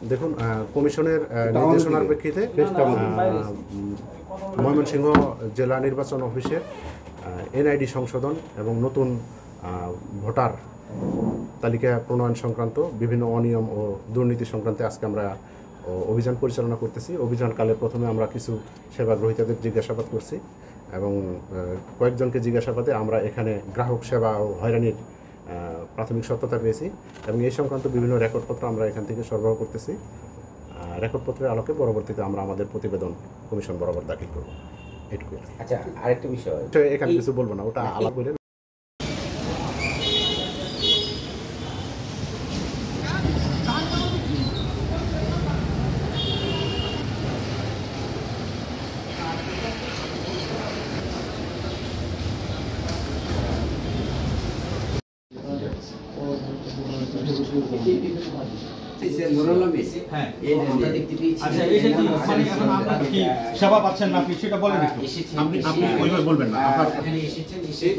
দেখুন, কমিশনের নির্দেশনার প্রেক্ষিতে ময়মনসিংহ জেলা নির্বাচন অফিসের এনআইডি সংশোধন এবং নতুন ভোটার তালিকা প্রণয়ন সংক্রান্ত বিভিন্ন অনিয়ম ও দুর্নীতি সংক্রান্তে আজকে আমরা অভিযান পরিচালনা করতেছি। অভিযানকালে প্রথমে আমরা কিছু সেবাগ্রহীতাদের জিজ্ঞাসাবাদ করছি এবং কয়েকজনকে জিজ্ঞাসাবাদে আমরা এখানে গ্রাহক সেবা ও হয়রানির প্রাথমিক সত্যতা পেয়েছি এবং এই সংক্রান্ত বিভিন্ন রেকর্ডপত্র আমরা এখান থেকে সরবরাহ করতেছি। রেকর্ডপত্রের আলোকে পরবর্তীতে আমরা আমাদের প্রতিবেদন কমিশন বরাবর দাখিল করব। এটুকু। আচ্ছা, আরেকটা বিষয় এখানে কিছু বলবো না, ওটা আলাপ বলে। সেবা পাচ্ছেন না আপনি সেটা বলেন, আপনি ওইভাবে বলবেন না।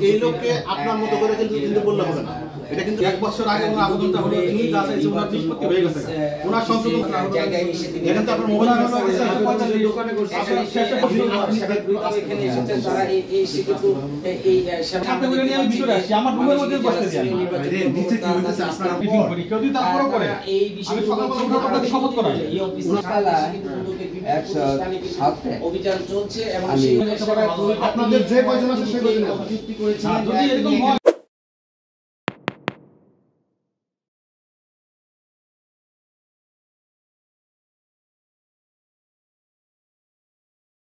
এই লোককে আপনার মতো করে কিন্তু বললে হবে না। এটা কিন্তু 1 বছর আগে ওনার আবেদনটা হলো, তিনি যা চাইছে ওনার নিষ্পত্তি হয়ে গেছে। ওনার সংশোধন জায়গায় এখানে তো আপনার মোবাইল নাম্বার আছে, দোকানে করছে এখানে এসেছেন তারা এই সেটুকু এই সেবা করে নিয়ে আমি ভিতরে আসি, আমার রুমের মধ্যে বসতে দিই। নিচে কি হইছে আপনারা মিটিং করি, কেউ যদি তারপরও করে এই বিষয়ে আপনাদের শপথ করা এই অফিসে অভিযান চলছে এবং সেই আপনাদের যে কয়জন আছে সেই কয়জন যুক্তি করেছেন। যদি এরকম